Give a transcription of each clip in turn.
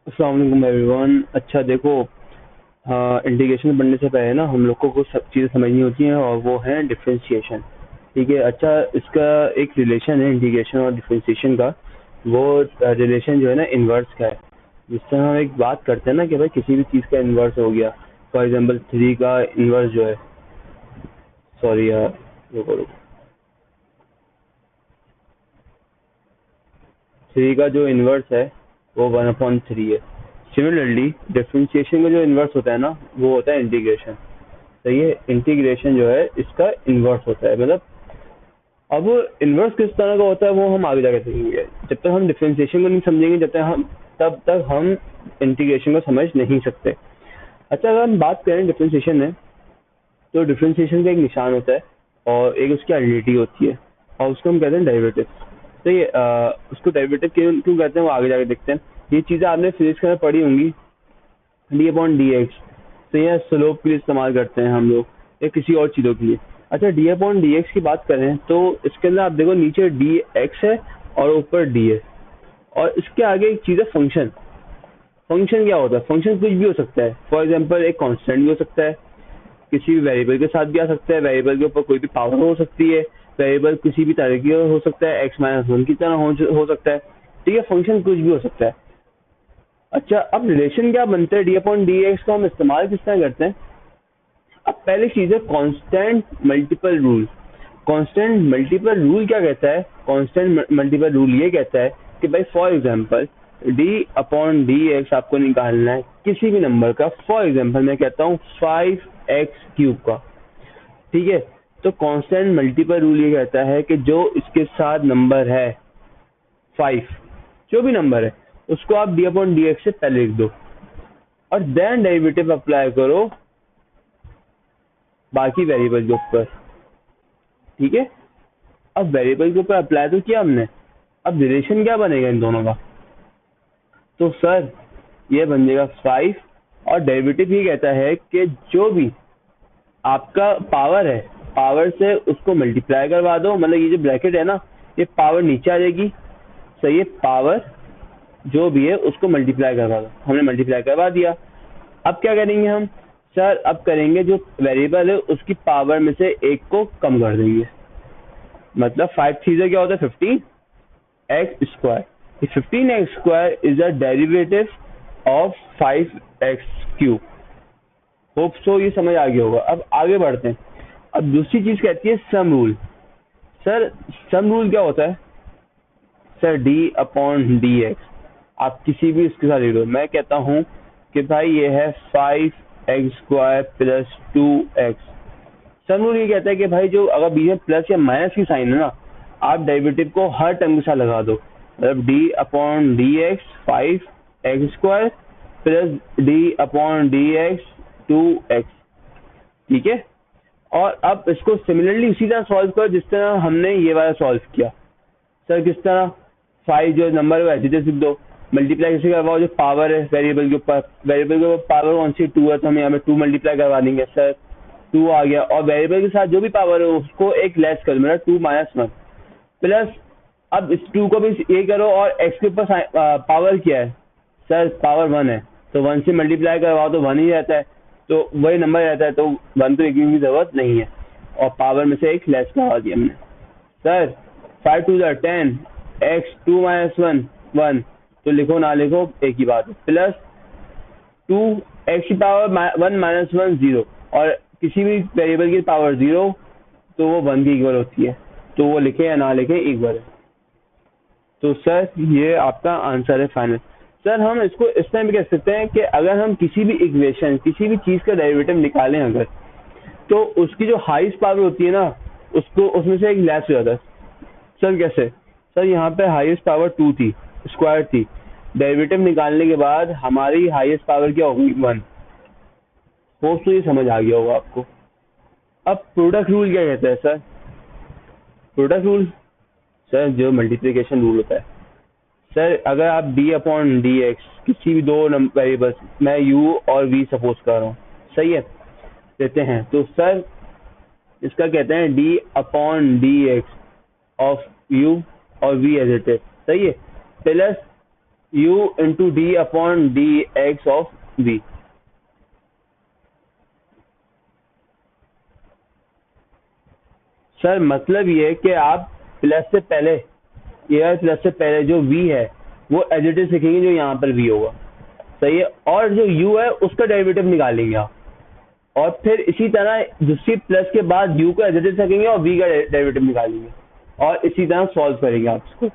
अस्सलाम वालेकुम एवरीवन। अच्छा देखो, इंटीग्रेशन पढ़ने से पहले ना हम लोग को कुछ सब चीज़ें समझनी होती हैं और वो है डिफरेंशिएशन। ठीक है। अच्छा, इसका एक रिलेशन है इंटीग्रेशन और डिफरेंशिएशन का। वो रिलेशन जो है ना इन्वर्स का है। जिससे हम एक बात करते हैं ना कि भाई किसी भी चीज़ का इन्वर्स हो गया। फॉर एग्जांपल 3 का इन्वर्स जो है, सॉरी यार, रुको रुको, 3 का जो इन्वर्स है वो 1/3 है। सिमिलरली डिफरेंशिएशन का जो इन्वर्स होता है ना वो होता है इंटीग्रेशन। तो ये इंटीग्रेशन जो है इसका इन्वर्स होता है। मतलब अब इन्वर्स किस तरह का होता है वो हम आगे जाके देखेंगे। जब तक हम डिफरेंशिएशन को नहीं समझेंगे तब तक हम इंटीग्रेशन को समझ नहीं सकते। अच्छा, अगर हम बात करें डिफरेंशिएशन में, तो डिफरेंशिएशन का एक निशान होता है और एक उसकी आइडेंटिटी होती है और उसको हम कहते हैं डेरिवेटिव। तो ये उसको डेरिवेटिव क्यों क्यों कहते हैं वो आगे जाके देखते हैं। ये चीज़ें आपने फिजिक्स में पढ़ी होंगी, डी अपॉन डी एक्स। तो यह स्लोप के लिए इस्तेमाल करते हैं हम लोग या किसी और चीज़ों के लिए। अच्छा, डी अपॉन डी एक्स की बात करें तो इसके अंदर आप देखो नीचे डी एक्स है और ऊपर डी है और इसके आगे एक चीज़ है फंक्शन। फंक्शन क्या होता है? फंक्शन कुछ भी हो सकता है। फॉर एग्जाम्पल एक कॉन्स्टेंट भी हो सकता है, किसी भी वेरिएबल के साथ भी आ सकता है, वेरिएबल के ऊपर कोई भी पावर हो सकती है, वेरिएबल किसी भी तरह की हो सकता है, x-1 की तरह हो सकता है। ठीक है, फंक्शन कुछ भी हो सकता है। अच्छा, अब रिलेशन क्या बनते हैं डी अपॉन डी एक्स को हम इस्तेमाल किस तरह करते हैं? अब पहली चीज है constant multiple rule. Constant multiple rule क्या कहता है? कांस्टेंट मल्टीपल रूल ये कहता है कि भाई for example D upon D x आपको निकालना है किसी भी नंबर का। फॉर एग्जांपल मैं कहता हूँ 5x³ का। ठीक है, तो कांस्टेंट मल्टीपल रूल ये कहता है कि जो इसके साथ नंबर है 5, जो भी नंबर है उसको आप डी अपॉन डी एक्स से पहले लिख दो और देन डेरिवेटिव अप्लाई करो बाकी वेरिएबल के ऊपर। ठीक है, अब वेरिएबल के ऊपर अप्लाई तो किया हमने, अब रिलेशन क्या बनेगा इन दोनों का? तो सर ये बन जाएगा 5 और डेरिवेटिव ये कहता है कि जो भी आपका पावर है, पावर से उसको मल्टीप्लाई करवा दो। मतलब ये जो ब्रैकेट है ना, ये पावर नीचे आ जाएगी। सही है, पावर जो भी है उसको मल्टीप्लाई करवा दो। हमने मल्टीप्लाई करवा दिया। अब क्या करेंगे हम? सर अब करेंगे जो वेरिएबल है उसकी पावर में से एक को कम कर देंगे। मतलब 5 चीजें क्या होता है? 15x²। 15x² is a derivative of 5x³। Hope so ये समझ आ गया होगा। अब आगे बढ़ते हैं। अब दूसरी चीज कहती है sum rule. Sir sum rule क्या होता है? Sir D upon D x आप किसी भी इसके साथ ले लो। मैं कहता हूँ कि भाई ये है 5x² plus 2x। Sum rule ये कहता है कि भाई जो अगर बीच में प्लस या माइनस की साइन है ना, आप डेरिवेटिव को हर टर्म के साथ लगा दो। मतलब D upon D x 5x² plus D upon D x 2x। ठीक है, और अब इसको सिमिलरली उसी तरह सॉल्व करो जिस तरह हमने ये वाला सॉल्व किया। सर किस तरह? 5 जो नंबर है ऐसे लिख दो, मल्टीप्लाई कैसे करवाओ? जो पावर है वेरिएबल के ऊपर, वेरिएबल के ऊपर पावर कौन सी? 2 है, तो हम यहाँ पे 2 मल्टीप्लाई करवा देंगे। सर 2 आ गया और वेरिएबल के साथ जो भी पावर है उसको एक लेस कर, मतलब 2 - 1 प्लस। अब इस 2 को भी ये करो और x के ऊपर पावर क्या है? सर पावर 1 है, तो 1 से मल्टीप्लाई करवाओ तो 1 ही रहता है, तो वही नंबर रहता है, तो 1 तो लिखने की जरूरत नहीं है और पावर में से एक लेस करवा दिया हमने। सर 5 2 10, x 2 - 1 1, तो लिखो ना लिखो एक ही बात है। प्लस 2 x की पावर 1 - 1 0, और किसी भी वेरिएबल की पावर 0 तो वो 1 की इक्वल होती है, तो वो लिखे या ना लिखे इक्वल है। तो सर ये आपका आंसर है फाइनल। सर हम इसको इस तरह भी कह सकते हैं कि अगर हम किसी भी इक्वेशन, किसी भी चीज का डेरिवेटिव निकालें अगर, तो उसकी जो हाईएस्ट पावर होती है ना, उसको उसमें से एक लेस हो जाता है। सर कैसे? सर यहाँ पे हाईएस्ट पावर 2 थी, स्क्वायर थी। डेरिवेटिव निकालने के बाद हमारी हाईएस्ट पावर क्या होगी? 1। होप तो ये समझ आ गया होगा आपको। अब प्रोडक्ट रूल क्या कहता है सर? प्रोडक्ट रूल सर जो मल्टीप्लिकेशन रूल होता है। सर अगर आप डी अपॉन डी एक्स किसी भी दो वेरिएबल्स, मैं यू और वी सपोज कर रहा हूँ, सही है, देते हैं, तो सर इसका कहते हैं D upon D x of you और वी एज इट इज, सही है, plus u into D upon D x of v। Sir मतलब ये है कि आप प्लस से पहले, ये प्लस से पहले जो v है वो एज इट इज लिखेंगे जो यहाँ पर v होगा, सही है, और जो u है उसका डेरिवेटिव निकालेंगे आप, और फिर इसी तरह दूसरी प्लस के बाद u को एज इट इज रखेंगे और v का डेरिवेटिव निकालेंगे, और इसी तरह सॉल्व करेंगे आप इसको।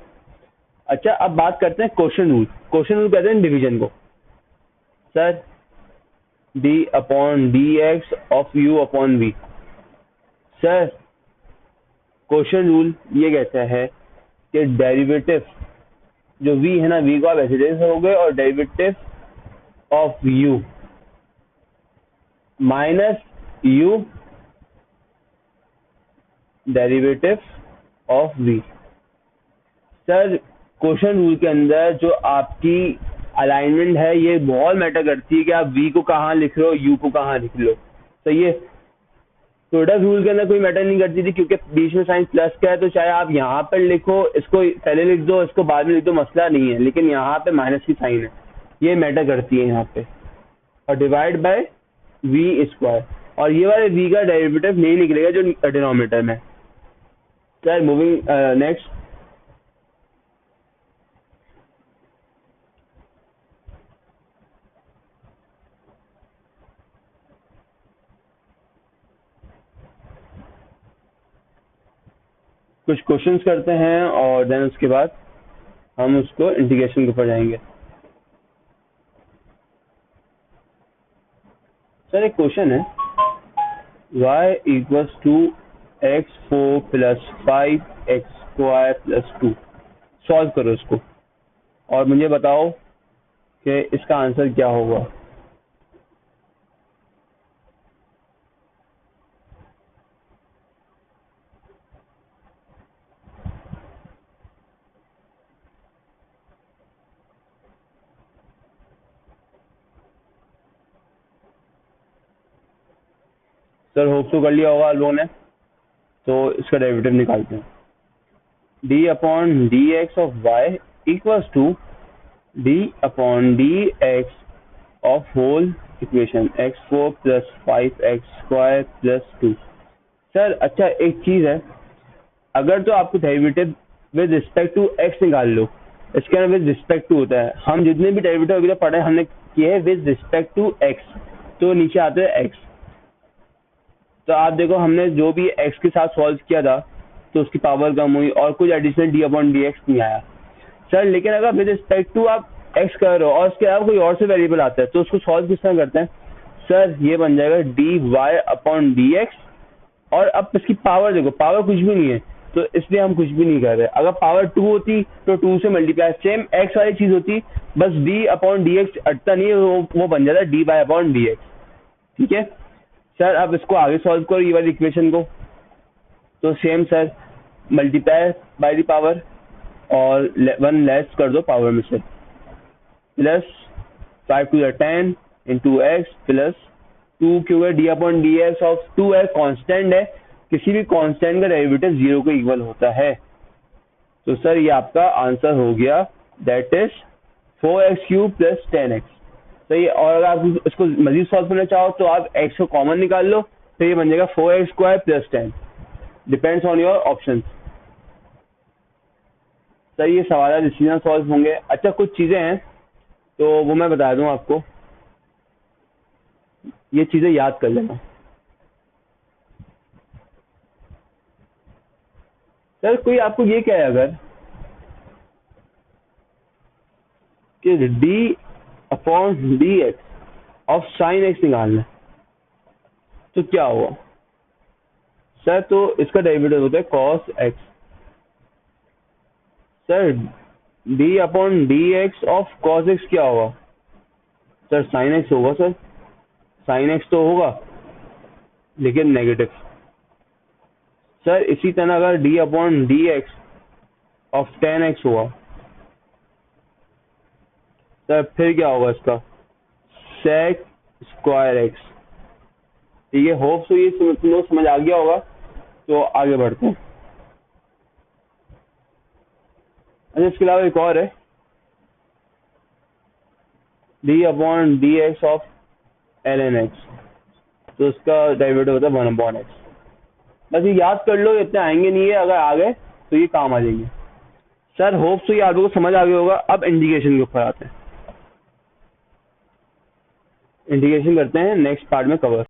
अच्छा, अब बात करते हैं क्वेश्चन रूल। क्वेश्चन रूल कहते हैं डिवीजन को। Sir d upon D x of u upon v। Sir question rule ये कहता है कि डेरिवेटिव जो v है ना, v को आप ऐसे जैसे हो गए, और derivative of u minus u derivative of v। Sir question rule के अंदर जो आपकी अलाइनमेंट है ये बहुत मैटर करती है कि आप v को कहाँ लिख रहे हो, u को कहाँ लिख रहे हो, सही है। प्रोडक्ट रूल के अंदर कोई मैटर नहीं करती थी, क्योंकि बीच में साइन प्लस का है, तो चाहे आप यहाँ पर लिखो, इसको पहले लिख दो, इसको बाद में लिख दो, मसला नहीं है, लेकिन यहाँ पे माइनस की साइन है, ये मैटर करती है यहाँ पे। और डिवाइड बाय वी स्क्वायर, और ये वाले v का डेरिवेटिव नहीं निकलेगा जो डिनोमिनेटर में। Sir moving next. कुछ क्वेश्चंस करते हैं और देन उसके बाद हम उसको इंटीग्रेशन के ऊपर जाएंगे। सर एक क्वेश्चन है, y equals to x4 plus 5x square plus 2। Solve करो इसको और मुझे बताओ कि इसका आंसर क्या होगा। सर होप तो कर लिया होगा आप लोगों ने, तो इसका डेरिवेटिव निकालते हैं। d upon D x of Y equals to d upon D x of whole equation x4 plus 5x square plus 2। Sir अच्छा एक चीज है, अगर तो आपको derivative with respect to x निकाल लो, इसके अंदर विद रिस्पेक्ट टू होता है, हम जितने भी डेरिवेटिव अभी तक पढ़े हमने किए हैं विद रिस्पेक्ट टू x, तो नीचे आते हैं x। तो आप देखो हमने जो भी x के साथ सॉल्व किया था तो उसकी पावर कम हुई और कुछ additional d upon D x नहीं आया। सर लेकिन अगर विद रिस्पेक्ट टू आप x कर रहे हो और उसके अलावा कोई और से वेरिएबल आता है तो उसको सॉल्व किस तरह करते हैं। सर ये बन जाएगा d y upon D x, और अब इसकी पावर देखो, पावर कुछ भी नहीं है तो इसलिए हम कुछ भी नहीं कर रहे। अगर पावर 2 होती तो 2 से मल्टीप्लाई, सेम x वाली चीज होती, बस d अपॉन डी एक्स अटता नहीं है, वो बन जाता है d y upon D x. ठीक है सर, अब इसको आगे सॉल्व करो ये वाली इक्वेशन को, तो same sir multiply by the power और 1 लेस कर दो पावर में से, plus 5 to 10 into x plus 2 क्यों है d upon D x of 2 है, कांस्टेंट है, किसी भी कांस्टेंट का डेरिवेटिव 0 के इक्वल होता है। तो सर ये आपका आंसर हो गया, that is 4x cube plus 10x। सही है, और अगर आप इसको मजीद सॉल्व करना चाहो तो आप x को कॉमन निकाल लो, फिर ये बन जाएगा 4x square plus 10, depends on your option. Sir ये सवाल डिसीजन सॉल्व होंगे। अच्छा कुछ चीजें हैं तो वो मैं बता दूं आपको, ये चीजें याद कर लेना। सर कोई आपको ये कहे अगर कि d upon D x of sine x निकालना है तो क्या होगा। सर तो इसका डेरिवेटिव होता है cos x. Sir d upon D x of cos x क्या होगा। सर साइन एक्स होगा। सर साइन एक्स तो होगा लेकिन नेगेटिव। सर इसी तरह अगर d upon D x of ten x हुआ, सर फिर क्या होगा इसका, सेक स्क्वायर एक्स। ठीक है, होप सो ये समझ आ गया होगा, तो आगे बढ़ते हैं। अच्छा इसके अलावा एक और है, d upon D x of l n x, तो उसका डेरिवेटिव होता है 1/x। बस ये याद कर लो, इतने आएंगे नहीं है, अगर आ गए तो ये काम आ जाएंगे। सर होप सो ये आप लोगों को समझ आ गया होगा। अब इंटीग्रेशन के ऊपर आते हैं, इंटीग्रेशन करते हैं नेक्स्ट पार्ट में कवर।